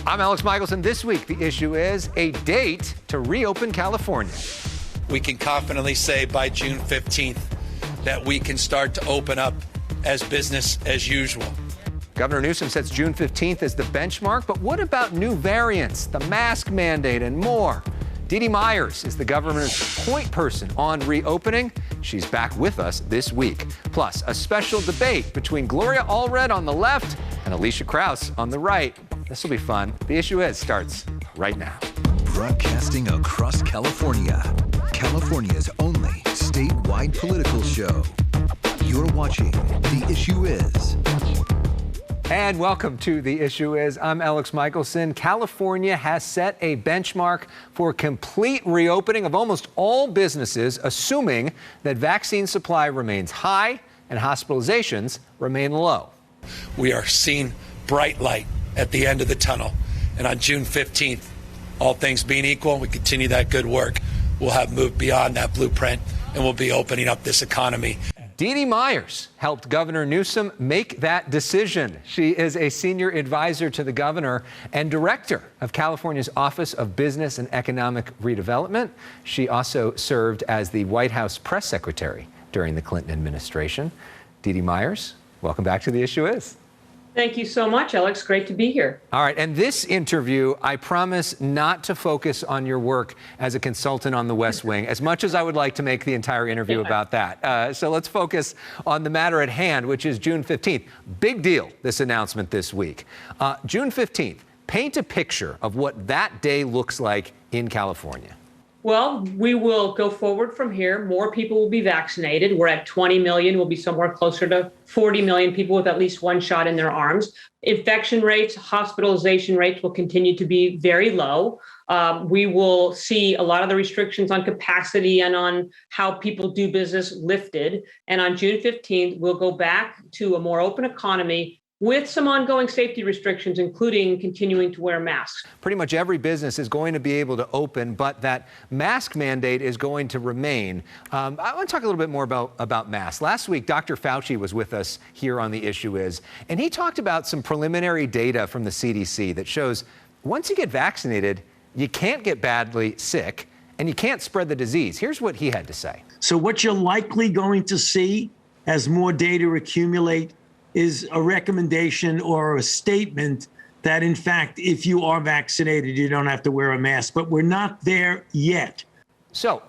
I'm Elex Michaelson. This week, the issue is a date to reopen California. We can confidently say by June 15th that we can start to open up as business as usual. Governor Newsom sets June 15th as the benchmark, but what about new variants, the mask mandate, and more? Dee Dee Myers is the governor's point person on reopening. She's back with us this week. Plus, a special debate between Gloria Allred on the left and Elisha Krauss on the right. This will be fun. The Issue Is starts right now. Broadcasting across California, California's only statewide political show. You're watching The Issue Is. And welcome to The Issue Is. I'm Elex Michaelson. California has set a benchmark for complete reopening of almost all businesses, assuming that vaccine supply remains high and hospitalizations remain low. We are seeing bright light at the end of the tunnel. And on June 15th, all things being equal, we continue that good work. We'll have moved beyond that blueprint and we'll be opening up this economy. Dee Dee Myers helped Governor Newsom make that decision. She is a senior advisor to the governor and director of California's Office of Business and Economic Redevelopment. She also served as the White House press secretary during the Clinton administration. Dee Dee Myers, welcome back to The Issue Is. Thank you so much, Alex. Great to be here. All right. And this interview, I promise not to focus on your work as a consultant on the West Wing, as much as I would like to make the entire interview about that. So let's focus on the matter at hand, which is June 15th. Big deal, this announcement this week. June 15th, paint a picture of what that day looks like in California. Well, we will go forward from here. More people will be vaccinated. We're at 20 million. We'll be somewhere closer to 40 million people with at least one shot in their arms. Infection rates, hospitalization rates will continue to be very low. We will see a lot of the restrictions on capacity and on how people do business lifted. And on June 15th, we'll go back to a more open economy with some ongoing safety restrictions, including continuing to wear masks. Pretty much every business is going to be able to open, but that mask mandate is going to remain. I want to talk a little bit more about masks. Last week, Dr. Fauci was with us here on The Issue Is, and he talked about some preliminary data from the CDC that shows once you get vaccinated, you can't get badly sick and you can't spread the disease. Here's what he had to say. So what you're likely going to see as more data accumulate is a recommendation or a statement that, in fact, if you are vaccinated, you don't have to wear a mask. But we're not there yet. So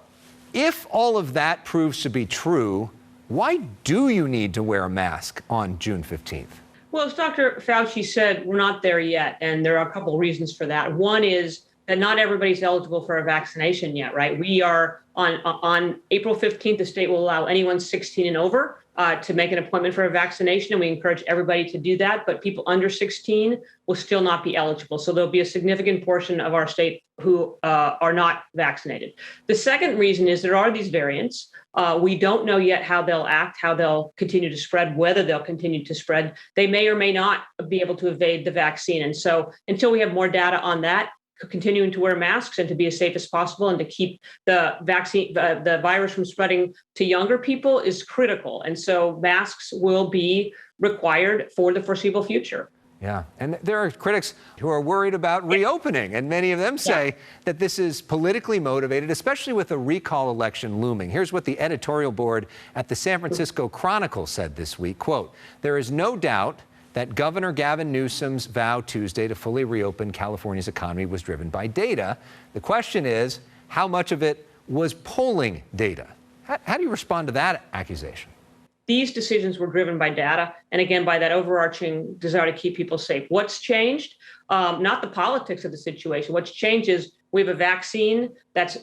if all of that proves to be true, why do you need to wear a mask on June 15th? Well, as Dr. Fauci said, we're not there yet. And there are a couple of reasons for that. One is that not everybody's eligible for a vaccination yet, right? We are on April 15th, the state will allow anyone 16 and over to make an appointment for a vaccination, and we encourage everybody to do that. But people under 16 will still not be eligible. So there'll be a significant portion of our state who are not vaccinated. The second reason is there are these variants. We don't know yet how they'll act, how they'll continue to spread, whether they'll continue to spread. They may or may not be able to evade the vaccine. And so until we have more data on that, continuing to wear masks and to be as safe as possible and to keep the vaccine, the virus from spreading to younger people is critical. And so masks will be required for the foreseeable future. Yeah, and there are critics who are worried about reopening, and many of them say that this is politically motivated, especially with a recall election looming. Here's what the editorial board at the San Francisco Chronicle said this week, quote, "There is no doubt that Governor Gavin Newsom's vow Tuesday to fully reopen California's economy was driven by data. The question is, how much of it was polling data?" How do you respond to that accusation? These decisions were driven by data, and again, by that overarching desire to keep people safe. What's changed? Not the politics of the situation. What's changed is we have a vaccine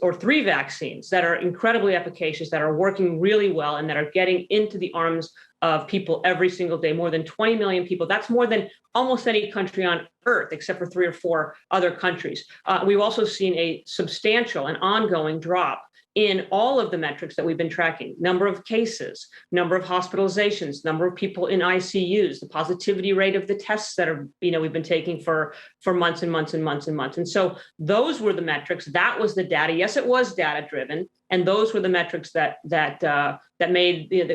or three vaccines that are incredibly efficacious, that are working really well, and that are getting into the arms of people every single day. More than 20 million people. That's more than almost any country on earth, except for 3 or 4 other countries. We've also seen a substantial and ongoing drop in all of the metrics that we've been tracking: number of cases, number of hospitalizations, number of people in ICUs, the positivity rate of the tests that are, we've been taking for months and months and months and months. And so those were the metrics. That was the data. Yes, it was data driven. And those were the metrics that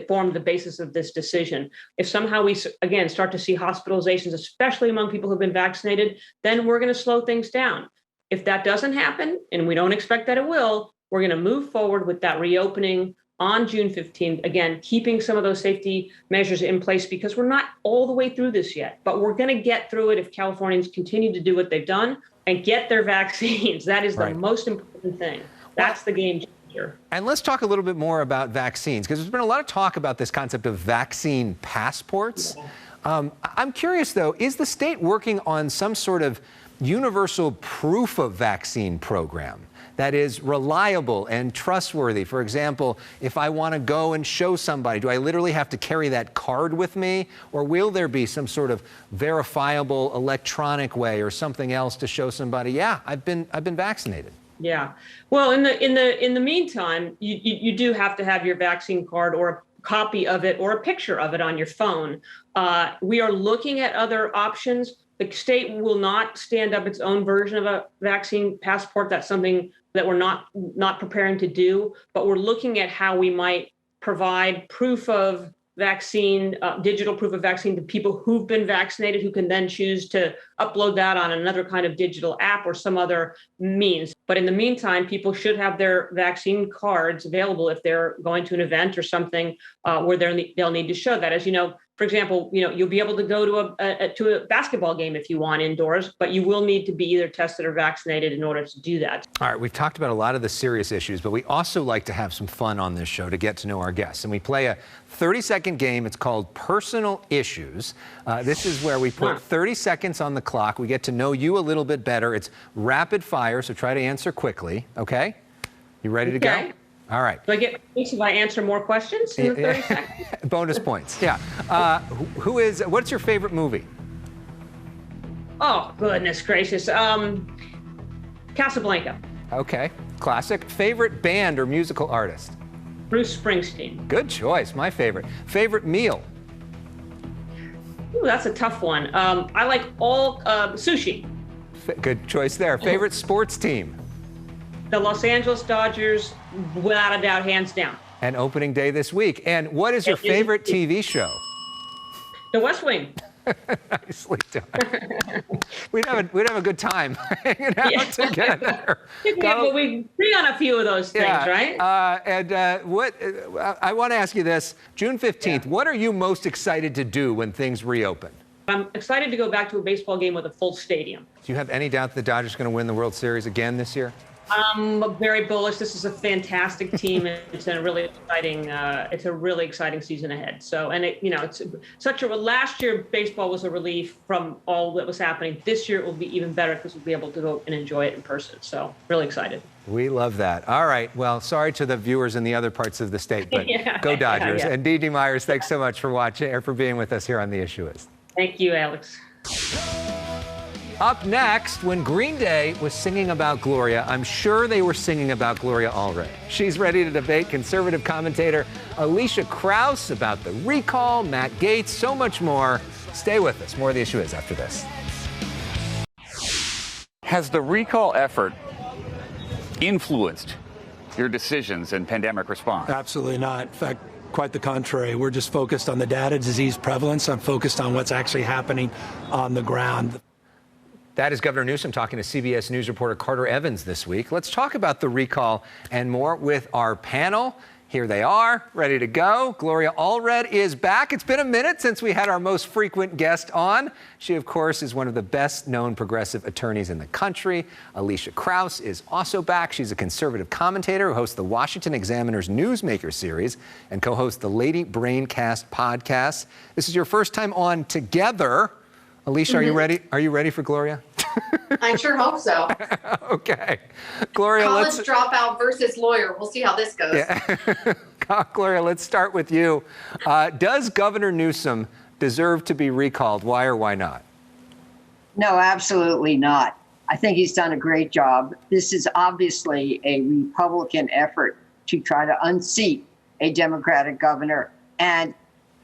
formed the basis of this decision. If somehow we, again, start to see hospitalizations, especially among people who've been vaccinated, then we're going to slow things down. If that doesn't happen, and we don't expect that it will, we're going to move forward with that reopening on June 15th, again, keeping some of those safety measures in place, because we're not all the way through this yet, but we're going to get through it if Californians continue to do what they've done and get their vaccines. That is the most important thing. That's the game changer. And let's talk a little bit more about vaccines, because there's been a lot of talk about this concept of vaccine passports. I'm curious, though, is the state working on some sort of universal proof of vaccine program that is reliable and trustworthy? For example, if I want to go and show somebody, do I literally have to carry that card with me, or will there be some sort of verifiable electronic way or something else to show somebody, yeah, I've been vaccinated? Yeah. Well, in the meantime, you do have to have your vaccine card or a copy of it or a picture of it on your phone. We are looking at other options. The state will not stand up its own version of a vaccine passport. That's something that we're not preparing to do, but we're looking at how we might provide proof of vaccine, digital proof of vaccine to people who've been vaccinated, who can then choose to upload that on another kind of digital app or some other means. But in the meantime, people should have their vaccine cards available if they're going to an event or something where they'll need to show that. As you know, for example, you'll be able to go to a basketball game if you want indoors, but you will need to be either tested or vaccinated in order to do that. All right, we've talked about a lot of the serious issues, but we also like to have some fun on this show to get to know our guests. And we play a 30-second game. It's called Personal Issues. This is where we put 30 seconds on the clock. We get to know you a little bit better. It's rapid fire, so try to answer quickly, okay? You ready to go? All right. Do I get points if I answer more questions in the 30 seconds? Bonus points, yeah. What's your favorite movie? Oh, goodness gracious. Casablanca. Okay, classic. Favorite band or musical artist? Bruce Springsteen. Good choice, my favorite. Favorite meal? Ooh, that's a tough one. I like all sushi. Good choice there. Favorite sports team? The Los Angeles Dodgers, without a doubt, hands down. And opening day this week. And what is your favorite TV show? The West Wing. Nicely done. We'd have a good time hanging out together. But we agree on a few of those things, right? I want to ask you this. June 15th, what are you most excited to do when things reopen? I'm excited to go back to a baseball game with a full stadium. Do you have any doubt the Dodgers are going to win the World Series again this year? I'm very bullish. This is a fantastic team. It's a really exciting season ahead. So, and it's such a, last year baseball was a relief from all that was happening. This year it will be even better because we'll be able to go and enjoy it in person. So really excited. We love that. All right. Well, sorry to the viewers in the other parts of the state, but go Dodgers. And Dee Dee Myers, thanks so much for watching or for being with us here on The Issue Is. Thank you, Alex. Up next, when Green Day was singing about Gloria, I'm sure they were singing about Gloria Allred. She's ready to debate conservative commentator Elisha Krauss about the recall, Matt Gaetz, so much more. Stay with us. More of The Issue Is after this. Has the recall effort influenced your decisions in pandemic response? Absolutely not. In fact, quite the contrary. We're just focused on the data, disease prevalence. I'm focused on what's actually happening on the ground. That is Governor Newsom talking to CBS News reporter Carter Evans this week. Let's talk about the recall and more with our panel. Here they are, ready to go. Gloria Allred is back. It's been a minute since we had our most frequent guest on. She, of course, is one of the best-known progressive attorneys in the country. Elisha Krauss is also back. She's a conservative commentator who hosts the Washington Examiner's Newsmaker series and co-hosts the Lady Braincast podcast. This is your first time on together. Elisha, are you ready? Are you ready for Gloria? I sure hope so. Okay. Gloria, College dropout versus lawyer. We'll see how this goes. Yeah. Gloria, let's start with you. Does Governor Newsom deserve to be recalled? Why or why not? No, absolutely not. I think he's done a great job. This is obviously a Republican effort to try to unseat a Democratic governor. And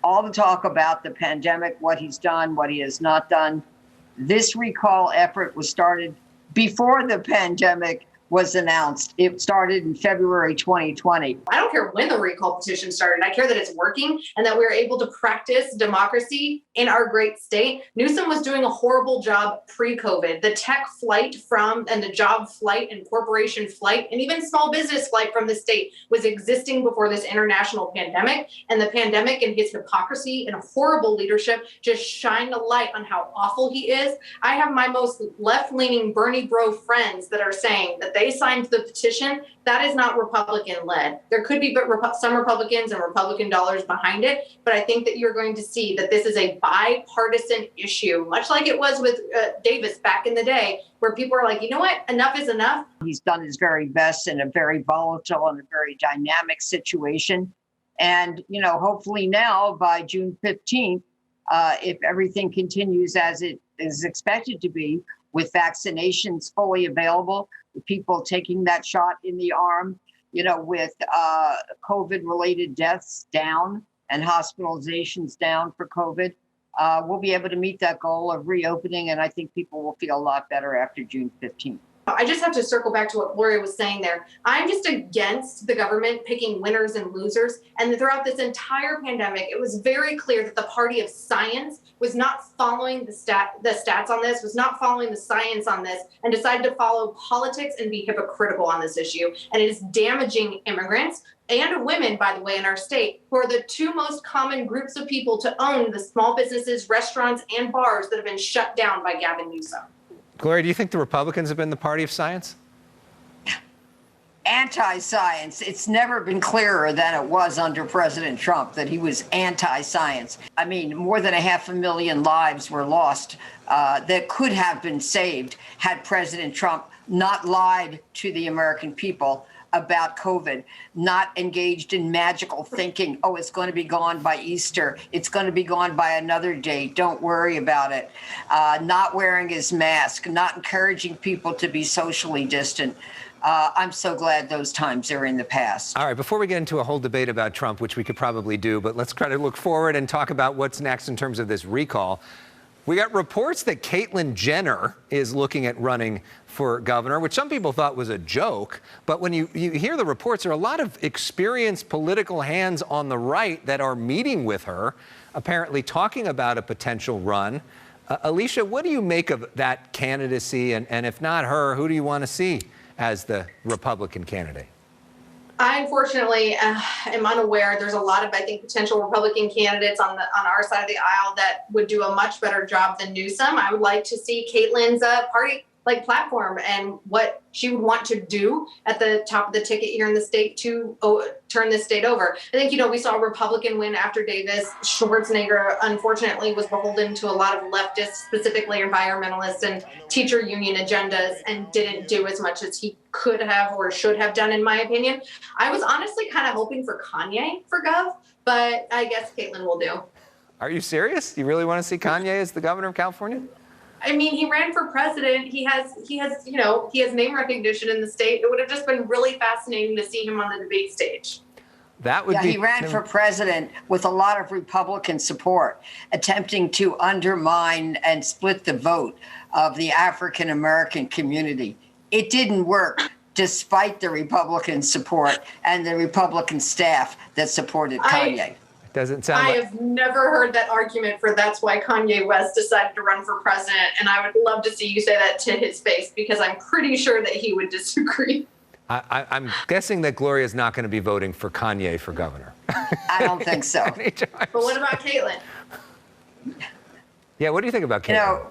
all the talk about the pandemic, what he's done, what he has not done, this recall effort was started before the pandemic was announced. It started in February 2020. I don't care when the recall petition started. I care that it's working and that we're able to practice democracy in our great state. Newsom was doing a horrible job pre-COVID. The tech flight from and the job flight and corporation flight and even small business flight from the state was existing before this international pandemic. And the pandemic and his hypocrisy and horrible leadership just shined a light on how awful he is. I have my most left-leaning Bernie bro friends that are saying that they signed the petition. That is not Republican-led. There could be some Republicans and Republican dollars behind it, but I think that you're going to see that this is a bipartisan issue, much like it was with Davis back in the day, where people are like, you know what, enough is enough. He's done his very best in a very volatile and a very dynamic situation. And, hopefully now by June 15th, if everything continues as it is expected to be, with vaccinations fully available, with people taking that shot in the arm, with COVID-related deaths down and hospitalizations down for COVID, we'll be able to meet that goal of reopening, and I think people will feel a lot better after June 15th. I just have to circle back to what Gloria was saying there. I'm just against the government picking winners and losers. And throughout this entire pandemic, it was very clear that the party of science was not following the stats on this, was not following the science on this, and decided to follow politics and be hypocritical on this issue. And it is damaging immigrants and women, by the way, in our state, who are the two most common groups of people to own the small businesses, restaurants, and bars that have been shut down by Gavin Newsom. Gloria, do you think the Republicans have been the party of science? Anti-science. It's never been clearer than it was under President Trump that he was anti-science. I mean, more than 500,000 lives were lost that could have been saved had President Trump not lied to the American people about COVID, not engaged in magical thinking. Oh, it's going to be gone by Easter. It's going to be gone by another date. Don't worry about it. Not wearing his mask, not encouraging people to be socially distant. I'm so glad those times are in the past. All right, before we get into a whole debate about Trump, which we could probably do, but let's try to look forward and talk about what's next in terms of this recall. We got reports that Caitlyn Jenner is looking at running for governor, which some people thought was a joke. But when you hear the reports, there are a lot of experienced political hands on the right that are meeting with her, apparently talking about a potential run. Elisha, what do you make of that candidacy? And if not her, who do you want to see as the Republican candidate? I unfortunately am unaware. There's a lot of, I think, potential Republican candidates on our side of the aisle that would do a much better job than Newsom. I would like to see Caitlyn's party platform and what she would want to do at the top of the ticket here in the state to turn this state over. I think, we saw a Republican win after Davis. Schwarzenegger, unfortunately, was beholden to a lot of leftists, specifically environmentalists and teacher union agendas, and didn't do as much as he could have or should have done, in my opinion. I was honestly kind of hoping for Kanye for Gov, but I guess Caitlyn will do. Are you serious? You really want to see Kanye as the governor of California? I mean, he ran for president. He has name recognition in the state. It would have just been really fascinating to see him on the debate stage. That would be. He ran for president with a lot of Republican support, attempting to undermine and split the vote of the African American community. It didn't work, despite the Republican support and the Republican staff that supported Kanye. Doesn't sound I have never heard that argument for that's why Kanye West decided to run for president. And I would love to see you say that to his face, because I'm pretty sure that he would disagree. I'm guessing that Gloria is not going to be voting for Kanye for governor. I don't think so. But what about Caitlyn? Yeah, what do you think about Caitlyn?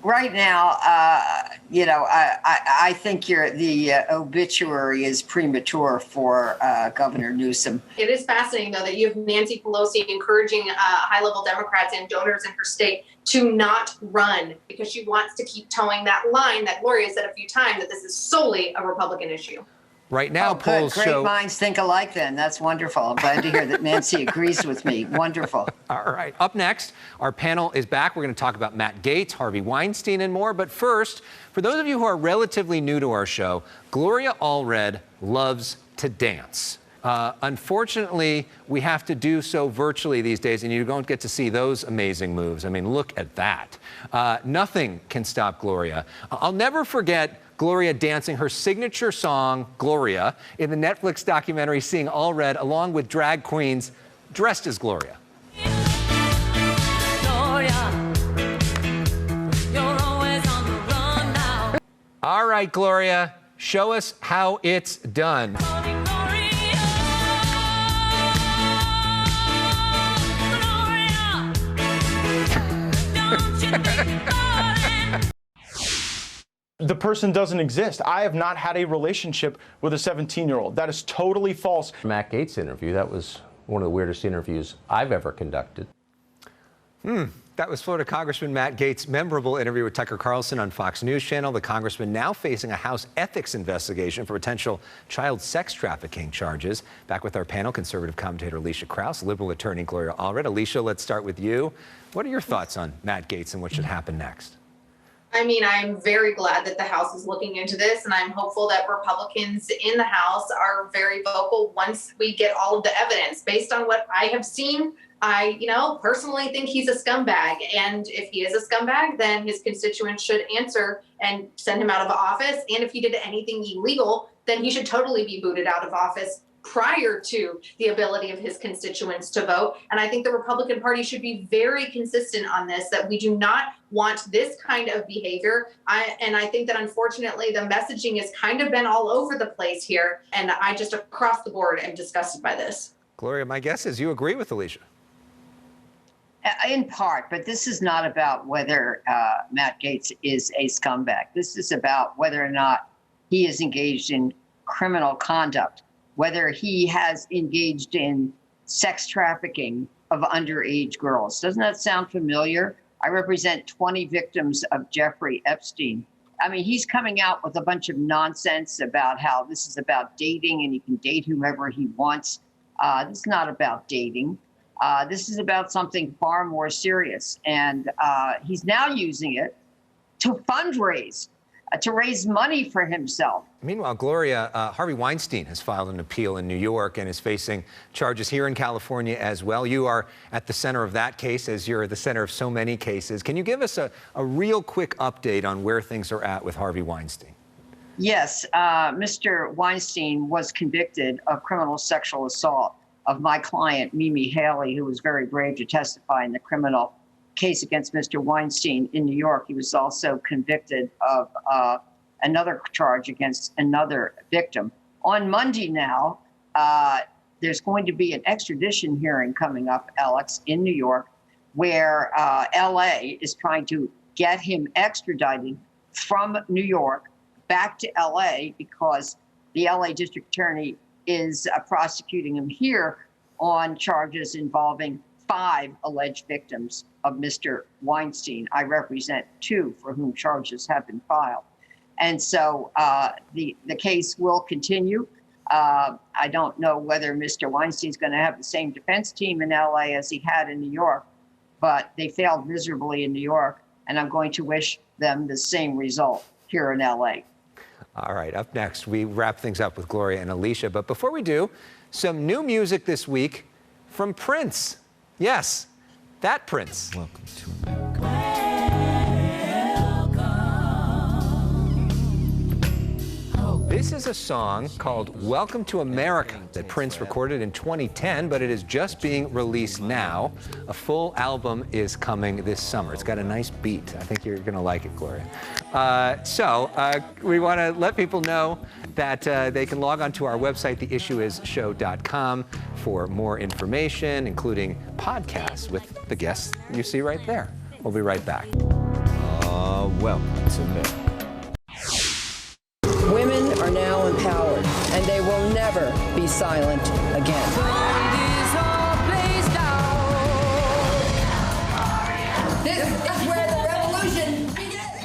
Right now, I think the obituary is premature for Governor Newsom. It is fascinating, though, that you have Nancy Pelosi encouraging high-level Democrats and donors in her state to not run because she wants to keep towing that line that Gloria said a few times, that this is solely a Republican issue. Right now, polls great show. Great minds think alike then. That's wonderful. I'm glad to hear that Nancy agrees with me. Wonderful. All right. Up next, our panel is back. We're going to talk about Matt Gaetz, Harvey Weinstein, and more. But first, for those of you who are relatively new to our show, Gloria Allred loves to dance. Unfortunately, we have to do so virtually these days, and you don't get to see those amazing moves. I mean, look at that. Nothing can stop Gloria. I'll never forget Gloria dancing her signature song, Gloria, in the Netflix documentary Seeing Allred, along with drag queens dressed as Gloria. All right, Gloria, show us how it's done. The person doesn't exist. I have not had a relationship with a 17-year-old. That is totally false. Matt Gaetz interview, that was one of the weirdest interviews I've ever conducted. That was Florida Congressman Matt Gaetz' memorable interview with Tucker Carlson on Fox News Channel. The congressman now facing a House ethics investigation for potential child sex trafficking charges. Back with our panel, conservative commentator Elisha Krauss, liberal attorney Gloria Allred. Elisha, let's start with you. What are your thoughts on Matt Gaetz and what should happen next? I mean, I'm very glad that the House is looking into this, and I'm hopeful that Republicans in the House are very vocal once we get all of the evidence. Based on what I have seen, I, personally think he's a scumbag. And if he is a scumbag, then his constituents should answer and send him out of office. And if he did anything illegal, then he should totally be booted out of office prior to the ability of his constituents to vote. And I think the Republican Party should be very consistent on this, that we do not want this kind of behavior. And I think that unfortunately the messaging has kind of been all over the place here. And I just across the board am disgusted by this. Gloria, my guess is you agree with Elisha. In part, but this is not about whether Matt Gaetz is a scumbag. This is about whether or not he is engaged in criminal conduct, whether he has engaged in sex trafficking of underage girls. Doesn't that sound familiar? I represent 20 victims of Jeffrey Epstein. I mean, he's coming out with a bunch of nonsense about how this is about dating and he can date whomever he wants. This is not about dating. This is about something far more serious. And he's now using it to fundraise, to raise money for himself. Meanwhile, Gloria, Harvey Weinstein has filed an appeal in New York and is facing charges here in California as well. You are at the center of that case, as you're at the center of so many cases. Can you give us a real quick update on where things are at with Harvey Weinstein? Yes, Mr. Weinstein was convicted of criminal sexual assault of my client, Mimi Haley, who was very brave to testify in the criminal case against Mr. Weinstein in New York. He was also convicted of another charge against another victim. On Monday now, there's going to be an extradition hearing coming up, Elex, in New York, where LA is trying to get him extradited from New York back to LA because the LA district attorney is prosecuting him here on charges involving 5 alleged victims of Mr. Weinstein. I represent 2 for whom charges have been filed. And so the case will continue. I don't know whether Mr. Weinstein's going to have the same defense team in LA as he had in New York, but they failed miserably in New York, and I'm going to wish them the same result here in LA. All right, up next, we wrap things up with Gloria and Elisha. But before we do, some new music this week from Prince. Yes, that Prince. Welcome to America. This is a song called Welcome to America that Prince recorded in 2010, but it is just being released now. A full album is coming this summer. It's got a nice beat. I think you're going to like it, Gloria. We want to let people know that they can log on to our website, theissueisshow.com, for more information, including podcasts with the guests you see right there. We'll be right back. Welcome to America. Women are now empowered, and they will never be silent again. This is where the revolution begins.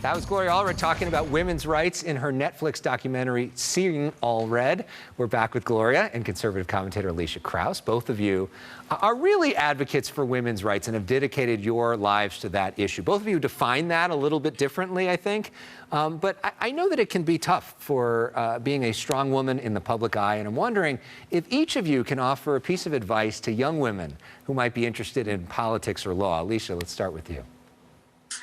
That was Gloria Allred talking about women's rights in her Netflix documentary, Seeing Allred. We're back with Gloria and conservative commentator Elisha Krauss. Both of you are really advocates for women's rights and have dedicated your lives to that issue. Both of you define that a little bit differently, I think. But I know that it can be tough for being a strong woman in the public eye, and I'm wondering if each of you can offer a piece of advice to young women who might be interested in politics or law. Elisha, let's start with you.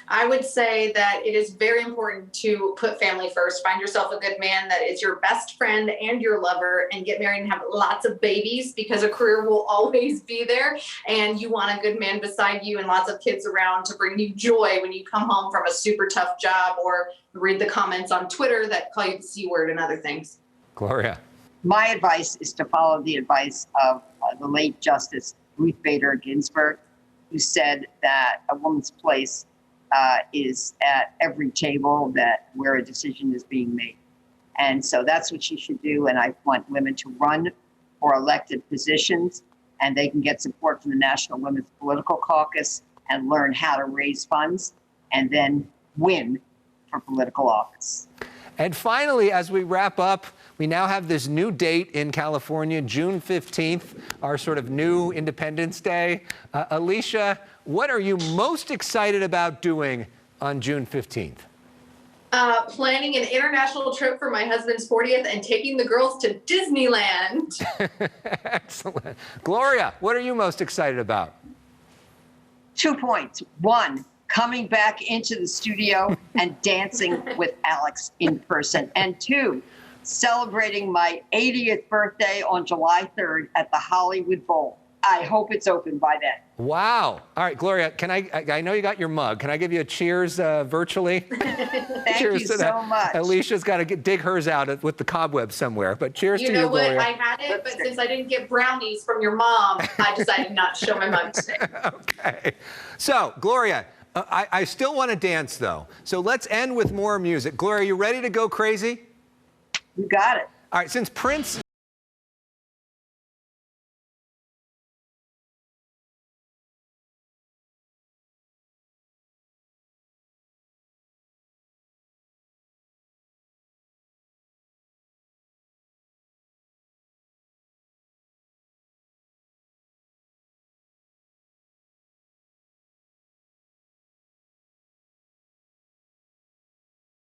I would say that it is very important to put family first. Find yourself a good man that is your best friend and your lover, and get married and have lots of babies, because a career will always be there. And you want a good man beside you and lots of kids around to bring you joy when you come home from a super tough job or read the comments on Twitter that call you the C word and other things. Gloria. My advice is to follow the advice of the late Justice Ruth Bader Ginsburg, who said that a woman's place is at every table where a decision is being made. And so that's what she should do. And I want women to run for elected positions, and they can get support from the National Women's Political Caucus and learn how to raise funds and then win for political office. And finally, as we wrap up, we now have this new date in California, June 15th, our sort of new Independence Day. Elisha, what are you most excited about doing on June 15th? Planning an international trip for my husband's 40th and taking the girls to Disneyland. Excellent. Gloria, what are you most excited about? 2 points. One, coming back into the studio and dancing with Alex in person. And two, celebrating my 80th birthday on July 3rd at the Hollywood Bowl. I hope it's open by then. Wow. All right, Gloria, can I know you got your mug. Can I give you a cheers virtually? Thank Cheers you to so that. much. Alicia's got to dig hers out with the cobwebs somewhere. But cheers to you, You know what? Gloria. I had it, but since I didn't get brownies from your mom, I decided not to show my mug today. Okay. So, Gloria, I still want to dance, though. So let's end with more music. Gloria, you ready to go crazy? You got it. All right, since Prince